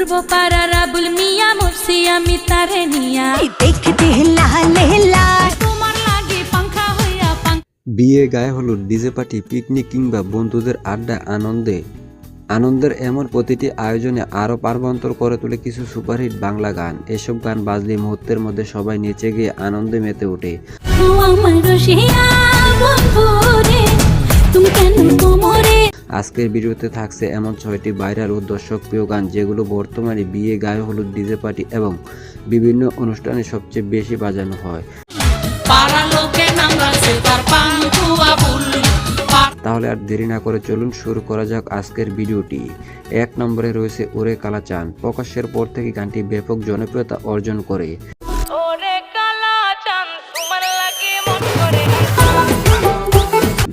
পূর্ব পাড়ার আবুল মিয়া মরছি আমি তারে নিয়া দেখতে লাল লাল তোমার লাগে পাংখা হইয়া বিয়ে, গায়ে হলুদ, ডিজে পার্টি, পিকনিক কিংবা বন্ধুদের আড্ডা, আনন্দের এমন প্রতিটি আয়োজনে আরও প্রাণবন্তর করে তোলে কিছু সুপারহিট বাংলা গান। এসব গান বাজলে মুহূর্তের মধ্যে সবাই নেচে গিয়ে আনন্দে মেতে ওঠে। আজকের ভিডিওতে থাকছে এমন 6টি ভাইরাল ও দর্শকপ্রিয় গান যেগুলো বর্তমানে বিয়ে, গায়ে হলুদ, ডিজে পার্টি এবং বিভিন্ন অনুষ্ঠানে সবচেয়ে বেশি বাজানো হয়। তাহলে আর দেরি না করে চলুন শুরু করা যাক আজকের ভিডিওটি। 1 নম্বরে রয়েছে ওরে কালাচাঁদ। প্রকাশের পর থেকে গানটি ব্যাপক জনপ্রিয়তা অর্জন করে।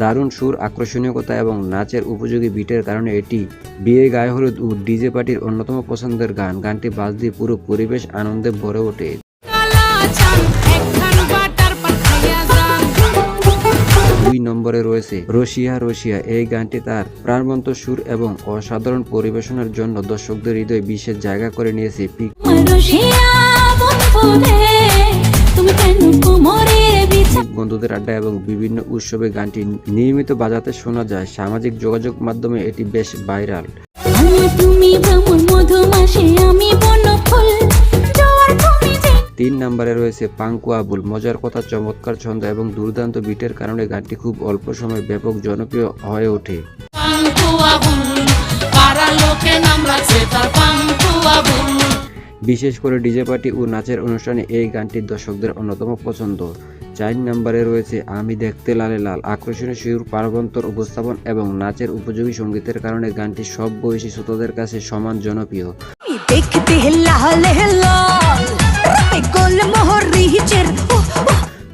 দারুণ সুর, আকর্ষণীয়তা এবং নাচের উপযোগী বিটের কারণে এটি বিয়ে, গায়ে হলুদ ও ডিজে পার্টির অন্যতম পছন্দের গান। গানটি বাজলে পুরো পরিবেশ আনন্দে ভরে ওঠে। 2 নম্বরে রয়েছে রসিয়া রসিয়া। এই গানটি তার প্রাণবন্ত সুর এবং অসাধারণ পরিবেশনের জন্য দর্শকদের হৃদয়ে বিশেষ জায়গা করে নিয়েছে। বন্ধুদের আড্ডা এবং বিভিন্ন উৎসবে গানটি নিয়মিত বাজাতে শোনা যায়। সামাজিক যোগাযোগ মাধ্যমে এটি বেশ ভাইরাল। 3 নম্বরে রয়েছে পাঙ্কু আবুল। মজার কথা, চমৎকার ছন্দ এবং দুর্দান্ত বিটের কারণে গানটি খুব অল্প সময়ে ব্যাপক জনপ্রিয় হয়ে ওঠে। বিশেষ করে ডিজে পার্টি ও নাচের অনুষ্ঠানে এই গানটি দর্শকদের অন্যতম পছন্দ। 4 নম্বরে রয়েছে আমি দেখতে লালে লাল। আকর্ষণীয় সুর, প্রাণবন্তর উপস্থাপন এবং নাচের উপযোগী সঙ্গীতের কারণে গানটি সব বয়সী শ্রোতাদের কাছে সমান জনপ্রিয়।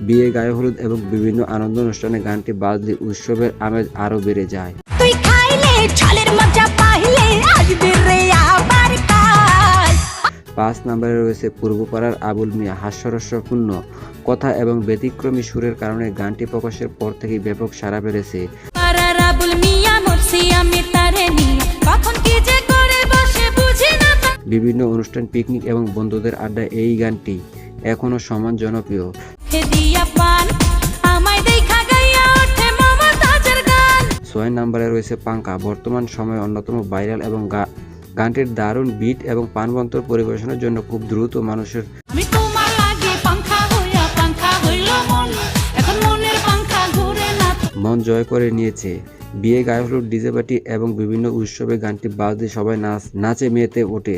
বিয়ে, গায়ে হলুদ এবং বিভিন্ন আনন্দ অনুষ্ঠানে গানটি বাজলে উৎসবের আমেজ আরো বেড়ে যায়। 5 নম্বরে রয়েছে পূর্বপাড়ার আবুল মিয়া। হাস্যরসপূর্ণ কথা এবং ব্যতিক্রমী সুরের কারণে গানটি প্রকাশের পর থেকেই ব্যাপক সাড়া পেয়েছে। বিভিন্ন অনুষ্ঠান, পিকনিক এবং বন্ধুদের আড্ডায় এই গানটি এখনো সমান জনপ্রিয়। 6 নম্বরে রয়েছে পাঙ্খা। বর্তমান সময়ে অন্যতম ভাইরাল এবং গানটির দারুণ বিট এবং প্রাণবন্তর পরিবেশনের জন্য খুব দ্রুত মানুষের মন জয় করে নিয়েছে। বিয়ে, গায়ে হলুদ, ডিজে পার্টি এবং বিভিন্ন উৎসবে গানটি বাজলে সবাই নাচে মেতে ওঠে।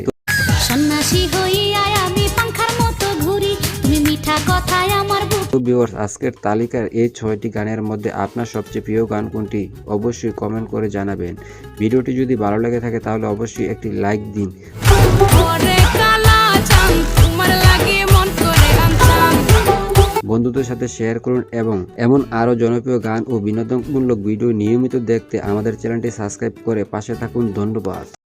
আজকের তালিকার এই 6টি গানের মধ্যে আপনার সবচেয়ে প্রিয় গান কোনটি অবশ্যই কমেন্ট করে জানাবেন। ভিডিওটি যদি ভালো লেগে থাকে তাহলে অবশ্যই একটি লাইক দিন। বন্ধুদের সাথে শেয়ার করুন এবং এমন আরো জনপ্রিয় গান ও বিনোদনমূলক ভিডিও নিয়মিত দেখতে আমাদের চ্যানেলটি সাবস্ক্রাইব করে পাশে থাকুন। ধন্যবাদ।